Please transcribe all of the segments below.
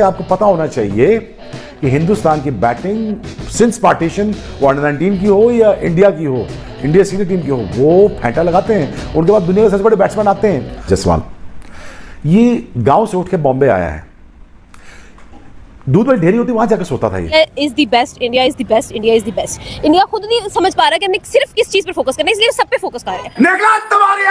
आपको पता होना चाहिए कि हिंदुस्तान की बैटिंग सिंस पार्टीशन वो अंडर 19 की हो या इंडिया की हो, इंडिया सीनियर टीम की हो, वो फेंटा लगाते हैं। उनके बाद दुनिया के सबसे बड़े बैट्समैन आते हैं। जायसवाल ये गांव से उठ के बॉम्बे आया है, दूध वाली ढेरी होती वहां जाकर सोता था। ये is the best, India is the best, India is the best. India खुद नहीं समझ पा रहा कि हमने सिर्फ किस चीज पर फोकस करना है, इसलिए सब पे फोकस कर रहे हैं। निकला तुम्हारी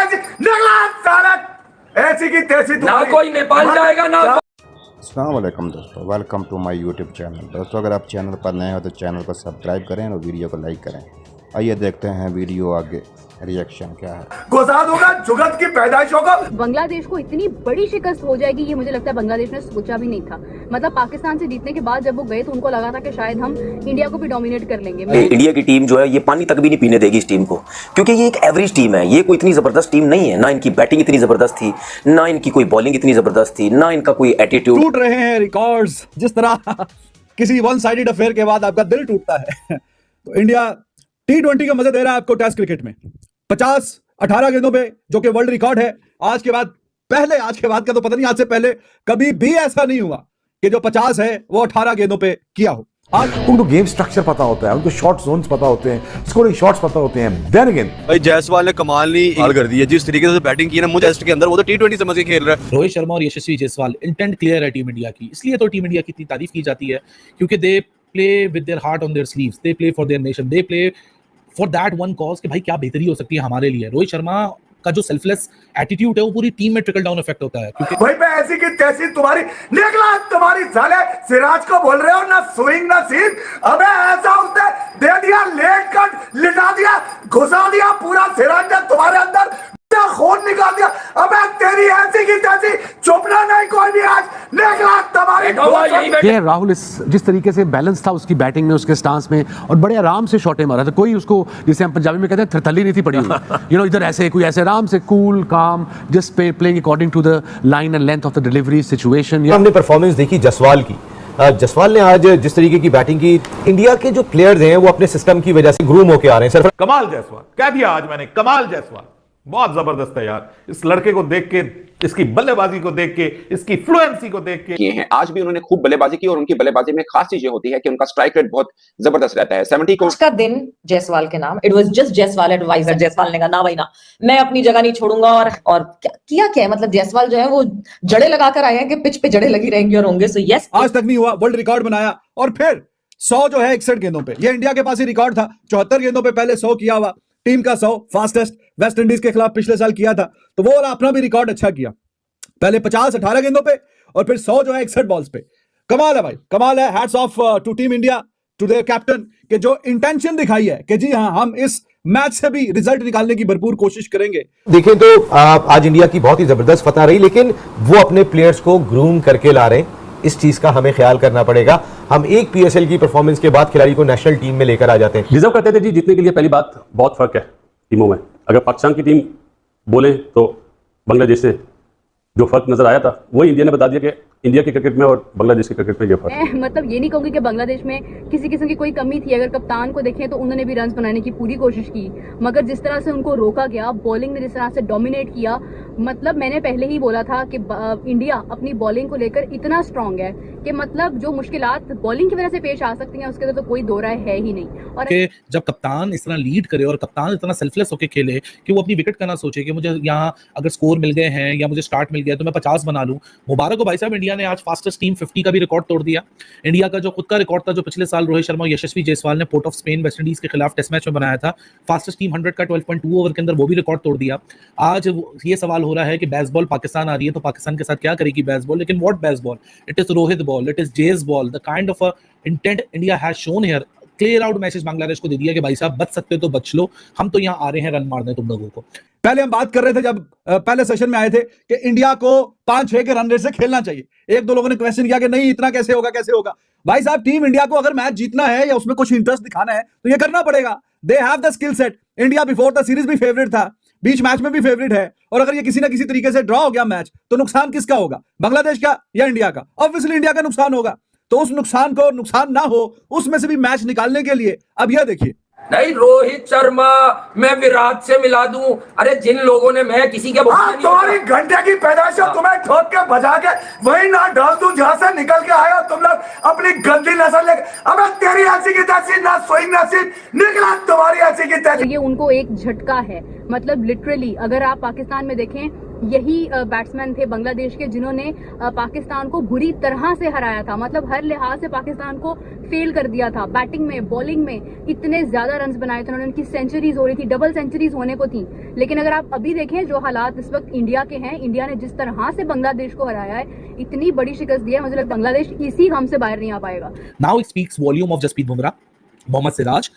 ऐसी की तैसी, ना कोई नेपाल जाएगा ना। अस्सलाम वालेकुम दोस्तों, welcome to my YouTube channel. दोस्तों अगर आप चैनल पर नए हो तो चैनल को सब्सक्राइब करें और वीडियो को लाइक करें। आइए देखते हैं वीडियो आगे रिएक्शन क्या है। गुजार दूंगा जुगत की पैदाइशों को। बांग्लादेश को इतनी बड़ी शिकस्त हो जाएगी ये मुझे लगता है बांग्लादेश ने सोचा भी नहीं था। मतलब पाकिस्तान से जीतने के बाद जब वो गए तो उनको लगा था कि शायद हम इंडिया को भी डोमिनेट कर लेंगे। इंडिया की टीम जो है ये पानी तक भी नहीं पीने देगी इस टीम को, क्योंकि ये एक एवरेज टीम है। ये कोई इतनी जबरदस्त टीम नहीं है। ना इनकी बैटिंग इतनी जबरदस्त थी, ना इनकी कोई बॉलिंग इतनी जबरदस्त थी, ना इनका कोई एटीट्यूड। टूट रहे हैं रिकॉर्ड्स, जिस तरह किसी वन साइडेड अफेयर के बाद आपका दिल टूटता है। तो इंडिया T20 का मजा दे रहा है आपको टेस्ट क्रिकेट में। 50-18 गेंदों पे, जो कि वर्ल्ड रिकॉर्ड है। आज के बाद का तो पता नहीं, आज से पहले कभी भी ऐसा नहीं हुआ कि जो 50 है वो 18 गेंदों पे किया हो। आज उनको गेम स्ट्रक्चर पता होता है, उनको शॉर्ट जोन्स पता होते हैं, स्कोरिंग शॉट्स पता होते हैं। देन अगेन भाई जायसवाल ने कमाल नहीं हाल कर दी है। जिस तरीके से बैटिंग की ना मुझे टेस्ट के अंदर, वो तो T20 समझ के खेल रहा है। रोहित शर्मा और यशस्वी जायसवाल इंटेंट क्लियर है टीम इंडिया की, इसलिए तो टीम इंडिया की इतनी तारीफ की जाती है, क्योंकि they play with their heart on their sleeves, they play for their nation, they play for that one cause कि भाई क्या बेहतरी हो सकती है हमारे लिए। रोहित शर्मा का जो सेल्फलेस एटीट्यूड है वो पूरी टीम में ट्रिकल डाउन इफेक्ट होता है। क्योंकि भाई पे ऐसी की तैसी तुम्हारी निकला तुम्हारी साले सिराज को बोल रहे हो ना स्विंग ना सीन। अबे ऐसा उसने दे दिया, लेट कट लिटा दिया, घुसा दिया पूरा सिराज ने तुम्हारे अंदर, खून निकाल दिया। अबे तेरी ऐसी की तैसी चुपना नहीं कोई भी। आज निकला तुम्हारी। ये राहुल जिस तरीके से बैलेंस था उसकी बैटिंग में, उसके स्टांस में, और बड़े आराम से शॉटें मारा था। कोई उसको, जिसे हम पंजाबी में कहते हैं, थरथली नहीं थी पड़ी हुई। इधर ऐसे कोई ऐसे आराम से कूल काम, just playing according to the line and length of the delivery situation. हमने परफॉर्मेंस देखी जायसवाल की। जायसवाल ने आज जिस तरीके की बैटिंग की, इंडिया के जो प्लेयर्स हैं वो अपने सिस्टम की वजह से ग्रूम होके आ रहे हैं। सर कमाल जायसवाल कह दिया आज मैंने, कमाल जायसवाल बहुत जबरदस्त है यार। इस लड़के को देख के, इसकी बल्लेबाजी को देख के, इसकी फ्लुएंसी को देख के किए हैं। आज भी उन्होंने खूब बल्लेबाजी की और उनकी बल्लेबाजी में खास चीज ये होती है कि उनका स्ट्राइक रेट बहुत जबरदस्त रहता है। 70 को उसका दिन जायसवाल के नाम, it was just Jaiswal adviser. Jaiswal ने कहा ना भाई ना, मैं अपनी जगह नहीं छोड़ूंगा। और क्या मतलब जायसवाल जो है वो जड़े लगाकर आए हैं कि पिच पे जड़े लगी रहेंगी और होंगे। सो यस, आज तक नहीं हुआ, वर्ल्ड रिकॉर्ड बनाया। और फिर 100 जो है 61 गेंदों पे, ये इंडिया के पास ही रिकॉर्ड था। 74 गेंदों पे पहले 100 किया हुआ, टीम का 100 फास्टेस्ट वेस्ट इंडीज के खिलाफ पिछले साल किया था। तो वो अपना भी रिकॉर्ड अच्छा किया। पहले 50-18 गेंदों पे और फिर 100 जो है 61 बॉल्स पे। कमाल है भाई, कमाल है। Hats off to team India, to their captain, के जो इंटेंशन दिखाई है कि जी हाँ, हम इस मैच से भी रिजल्ट निकालने की भरपूर कोशिश करेंगे। देखें तो आज इंडिया की बहुत ही जबरदस्त फतह रही, लेकिन वो अपने प्लेयर्स को ग्रूम करके ला रहे हैं। इस चीज का हमें ख्याल करना पड़ेगा। हम एक PSL की परफॉर्मेंस के बाद खिलाड़ी को नेशनल टीम में लेकर आ जाते हैं। डिजर्व करते थे जी जीतने के लिए। पहली बात, बहुत फर्क है टीमों में। अगर पाकिस्तान की टीम बोले तो बांग्लादेश से जो फर्क नजर आया था वही इंडिया ने बता दिया कि इंडिया के क्रिकेट में और बांग्लादेश के क्रिकेट में ये फर्क है। मतलब ये नहीं कहूंगी कि बांग्लादेश में किसी किस्म की कोई कमी थी। अगर कप्तान को देखें तो उन्होंने भी रन बनाने की पूरी कोशिश की, मगर जिस तरह से उनको रोका गया, बॉलिंग ने जिस तरह से डोमिनेट किया, मतलब मैंने पहले ही बोला था कि इंडिया अपनी बॉलिंग को लेकर इतना स्ट्रांग है कि मतलब जो मुश्किलात बॉलिंग की वजह से पेश आ सकती हैं उसके तो कोई दो राय है ही नहीं। और जब कप्तान इस तरह लीड करे और कप्तान इतना सेल्फलेस होकर खेले कि वो अपनी विकेट का ना सोचे कि मुझे यहाँ अगर स्कोर मिल गए हैं या मुझे स्टार्ट मिल गया तो मैं 50 बना लूं। मुबारक हो भाई साहब, इंडिया ने आज फास्टेस्ट टीम 50 का भी रिकॉर्ड तोड़ दिया। इंडिया का जो खुद का रिकॉर्ड था, जो पिछले साल रोहित शर्मा और यशस्वी जायसवाल ने port of Spain West Indies के खिलाफ टेस्ट मैच में बनाया था, फास्टेस्ट टीम 100 का 12.2 ओवर के अंदर, वो भी रिकॉर्ड तोड़ दिया। आज ये सवाल हो रहा है कि बेसबॉल पाकिस्तान आ रही है तो पाकिस्तान के साथ क्या करेगी बेसबॉल। लेकिन what baseball, it is Rohit ball, it is जेस ball. The kind of intent India has shown here, clear out message Bangladesh को दे दिया कि भाई साहब बच सकते हो तो बच लो, हम तो यहाँ आ रहे हैं रन मारने तुम लोगों को। पहले हम बात कर रहे थे, जब पहले सेशन में आए थे, कि इंडिया को 5-6 के रन रेट से खेलना चाहिए। एक दो लोगों ने क्वेश्चन किया कि नहीं इतना कैसे होगा। भाई साहब, टीम इंडिया को अगर मैच जीतना है या उसमें कुछ इंटरेस्ट दिखाना है तो ये करना पड़ेगा। They have the skill set. India before the series भी फेवरेट था, बीच मैच में भी फेवरेट है, और अगर ये किसी ना किसी तरीके से ड्रॉ हो गया मैच तो नुकसान किसका होगा, बांग्लादेश का या इंडिया का? ऑब्वियसली इंडिया का नुकसान होगा। तो उस नुकसान को नुकसान ना हो, उसमें से भी मैच निकालने के लिए अब यह देखिए, नहीं, रोहित शर्मा मैं विराट से मिला दूं। अरे जिन लोगों ने, मैं किसी के तुम्हारी घंटे की पैदाइश है, तुम्हें ठोक के बजा के वही ना डाल दूं जहां से निकल के आए हो तुम लोग अपनी गंदी नस्ल लेके। अबे तेरी ऐसी की तैसी ना स्विंग नसीब निकला तुम्हारी ऐसी की तैसी। ये उनको एक झटका है, मतलब लिटरली अगर आप पाकिस्तान में देखें, यही बैट्समैन थे बांग्लादेश के जिन्होंने पाकिस्तान को बुरी तरह से हराया था। मतलब हर लिहाज से पाकिस्तान को फेल कर दिया था। बैटिंग में, बॉलिंग में इतने ज्यादा रन्स बनाए थे उन्होंने, उनकी सेंचुरीज हो रही थी, डबल सेंचुरीज होने को थी। लेकिन अगर आप अभी देखें जो हालात इस वक्त इंडिया के हैं, इंडिया ने जिस तरह से बांग्लादेश को हराया है, इतनी बड़ी शिकस्त दी है, मुझे लगता है बांग्लादेश इसी गम से बाहर नहीं आ पाएगा। Now it speaks volume of Jasprit Bumrah, Mohammed Siraj,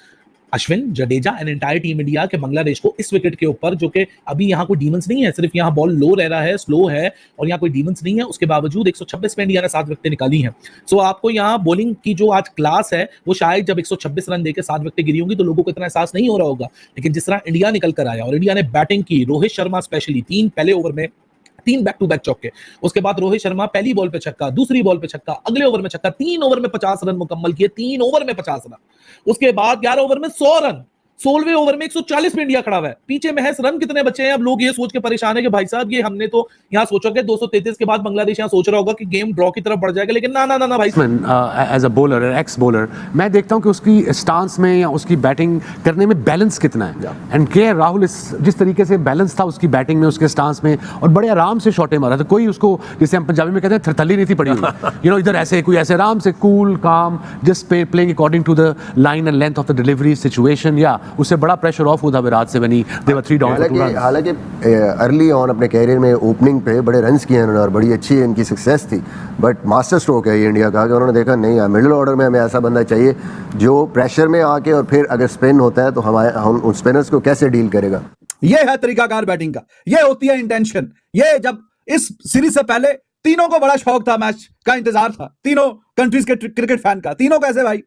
Ashwin, Jadeja and entire team India के बांग्लादेश को इस विकेट के ऊपर, जो कि अभी यहाँ कोई डीमंस नहीं है, सिर्फ यहाँ बॉल लो रह रहा है, स्लो है और यहाँ कोई डीमंस नहीं है, उसके बावजूद 126 में इंडिया ने 7 विकेटें निकाली हैं। सो आपको यहाँ बॉलिंग की जो आज क्लास है वो शायद जब 126 रन देकर 7 विकेटें गिरी होंगी तो लोगों को इतना एहसास नहीं हो रहा होगा, लेकिन जिस तरह इंडिया निकल कर आया और इंडिया ने बैटिंग की, रोहित शर्मा स्पेशली 3 पहले ओवर में 3 बैक टू बैक चौके, उसके बाद रोहित शर्मा पहली बॉल पे छक्का, दूसरी बॉल पे छक्का, अगले ओवर में छक्का, 3 ओवर में 50 रन मुकम्मल किए, 3 ओवर में 50 रन, उसके बाद 11 ओवर में 100 रन, 16वें ओवर में 140 पे इंडिया खड़ा हुआ है। पीछे महज रन कितने बचे हैं? अब लोग ये सोच के परेशान है कि भाई साहब ये हमने तो यहाँ सोचा कि 233 के बाद बांग्लादेश यहाँ सोच रहा होगा कि गेम ड्रॉ की तरफ बढ़ जाएगा, लेकिन ना ना ना ना भाई। As a bowler, ex bowler, मैं देखता हूँ कि उसकी स्टांस में या उसकी बैटिंग करने में बैलेंस कितना है। एंड के राहुल जिस तरीके से बैलेंस था उसकी बैटिंग में, उसके स्टांस में, और बड़े आराम से शॉटें मारा था। कोई उसको, जिसे हम पंजाबी में कहते हैं, थरथली नहीं थी पड़ी हुई। इधर ऐसे कोई ऐसे आराम से कूल काम just playing according to the line and length of the delivery situation, या उससे बड़ा प्रेशर ऑफ हुआ था विराट से बनी दे वर 3 डाउन। हालांकि अर्ली ऑन अपने कैरियर में ओपनिंग पे बड़े रन्स किए उन्होंने और बड़ी अच्छी इनकी सक्सेस थी, बट मास्टर स्ट्रोक है ये इंडिया का कि उन्होंने देखा नहीं यार मिडिल ऑर्डर में हमें ऐसा बंदा चाहिए जो प्रेशर में आके और फिर अगर स्पिन होता है तो हम उन स्पिनर्स को कैसे डील करेगा। ये है तरीकाकार बैटिंग का, ये होती है इंटेंशन। ये जब इस सीरीज से पहले तीनों को बड़ा शौक था, मैच का इंतजार था, तीनों कंट्रीज के क्रिकेट फैन का। तीनों कैसे भाई?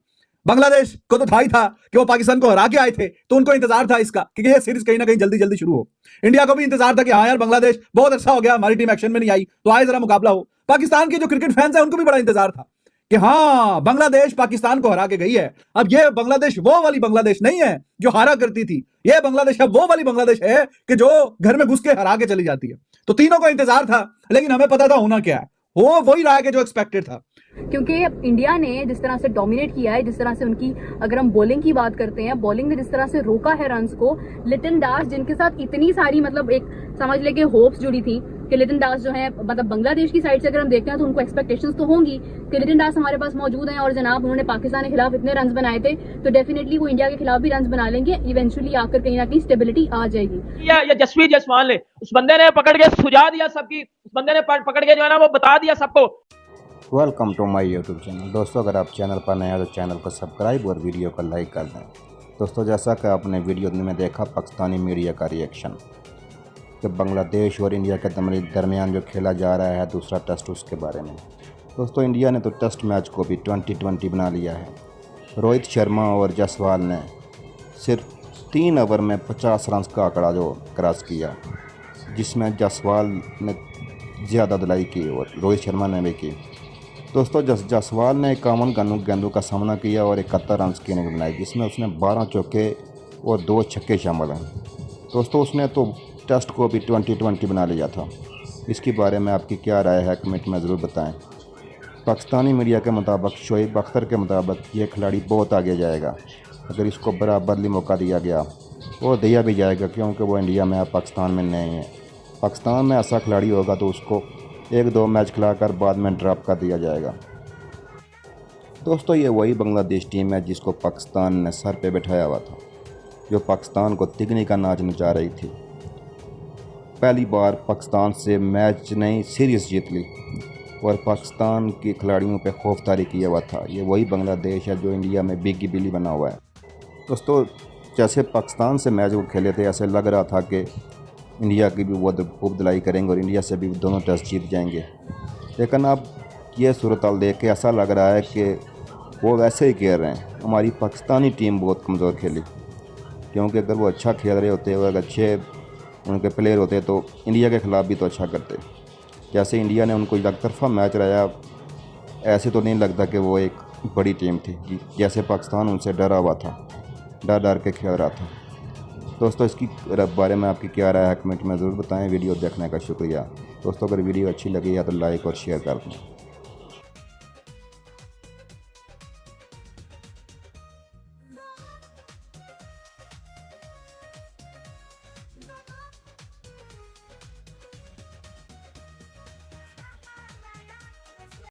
बांग्लादेश को तो था ही था कि वो पाकिस्तान को हरा के आए थे, तो उनको इंतजार था इसका कि ये सीरीज कहीं ना कहीं जल्दी जल्दी शुरू हो। इंडिया को भी इंतजार था कि हाँ यार बांग्लादेश बहुत अच्छा हो गया, हमारी टीम एक्शन में नहीं आई तो आए जरा मुकाबला हो। पाकिस्तान के जो क्रिकेट फैंस हैं उनको भी बड़ा इंतजार था कि हाँ बांग्लादेश पाकिस्तान को हरा के गई है। अब ये बांग्लादेश वो वाली बांग्लादेश नहीं है जो हारा करती थी, ये बांग्लादेश अब वो वाली बांग्लादेश है कि जो घर में घुस के हरा के चली जाती है। तो तीनों को इंतजार था, लेकिन हमें पता था होना क्या है, वो वही रहा कि जो एक्सपेक्टेड था। क्योंकि इंडिया ने जिस तरह से डोमिनेट किया है, जिस तरह से उनकी, अगर हम बॉलिंग की बात करते हैं, बॉलिंग ने जिस तरह से रोका है रन्स को, लिटन दास जिनके साथ इतनी सारी मतलब एक समझ ले के होप्स जुड़ी थी कि लिटन दास जो है, मतलब बांग्लादेश की साइड से अगर हम देखते हैं तो उनको एक्सपेक्टेशंस तो होंगी कि लिटन दास हमारे पास मौजूद हैं और जनाब उन्होंने पाकिस्तान के खिलाफ इतने रन्स बनाए थे तो डेफिनेटली वो इंडिया के खिलाफ भी रन्स बना लेंगे, इवेंचुअली आकर कहीं ना कहीं स्टेबिलिटी आ जाएगी। या जसप्रीत जायसवाल ने, उस बंदे ने पकड़ के सुझा दिया सबकी, उस बंदे ने पकड़ के जो है ना वो बता दिया सबको। Welcome to my YouTube channel. दोस्तों अगर आप चैनल पर नए हो तो चैनल को सब्सक्राइब और वीडियो को लाइक कर दें। दोस्तों जैसा कि आपने वीडियो में देखा पाकिस्तानी मीडिया का रिएक्शन कि बांग्लादेश और इंडिया के दरमियान जो खेला जा रहा है दूसरा टेस्ट, उसके बारे में। दोस्तों इंडिया ने तो टेस्ट मैच को भी 2020 बना लिया है। रोहित शर्मा और जायसवाल ने सिर्फ 3 ओवर में 50 रन का आंकड़ा जो क्रॉस किया, जिसमें जायसवाल ने ज़्यादा धुलाई की और रोहित शर्मा ने भी की। दोस्तों जायसवाल ने 51 गेंदों का सामना किया और 71 रन की इनिंग बनाई, जिसमें उसने 12 चौके और 2 छक्के शामिल हैं। दोस्तों उसने तो टेस्ट को भी 2020 बना लिया था। इसके बारे में आपकी क्या राय है कमेंट में ज़रूर बताएं। पाकिस्तानी मीडिया के मुताबिक, शोएब अख्तर के मुताबिक, ये खिलाड़ी बहुत आगे जाएगा अगर इसको बराबरली मौका दिया गया, और दिया भी जाएगा क्योंकि वो इंडिया में अब पाकिस्तान में नहीं है। पाकिस्तान में ऐसा खिलाड़ी होगा तो उसको 1-2 मैच खिलाकर बाद में ड्रॉप कर दिया जाएगा। दोस्तों ये वही बांग्लादेश टीम है जिसको पाकिस्तान ने सर पे बैठाया हुआ था, जो पाकिस्तान को तिगनी का नाच नचा रही थी। पहली बार पाकिस्तान से मैच नहीं सीरीज़ जीत ली और पाकिस्तान के खिलाड़ियों पे खौफतारी किया हुआ था। ये वही बांग्लादेश है जो इंडिया में बिग बिली बना हुआ है। दोस्तों जैसे पाकिस्तान से मैच वो खेले थे, ऐसे लग रहा था कि इंडिया की भी वो खूब धुलाई करेंगे और इंडिया से भी दोनों टेस्ट जीत जाएंगे, लेकिन अब ये सूरत हाल देख के ऐसा लग रहा है कि वो वैसे ही कह रहे हैं हमारी पाकिस्तानी टीम बहुत कमज़ोर खेली, क्योंकि अगर वो अच्छा खेल रहे होते और अगर अच्छे उनके प्लेयर होते तो इंडिया के ख़िलाफ़ भी तो अच्छा करते। जैसे इंडिया ने उनको एक तरफा मैच रहा, ऐसे तो नहीं लगता कि वो एक बड़ी टीम थी, जैसे पाकिस्तान उनसे डरा हुआ था। डर डर के खेल रहा था। दोस्तों इसकी बारे में आपकी क्या राय है कमेंट में ज़रूर बताएं। वीडियो देखने का शुक्रिया। दोस्तों अगर वीडियो अच्छी लगी है तो लाइक और शेयर कर दें।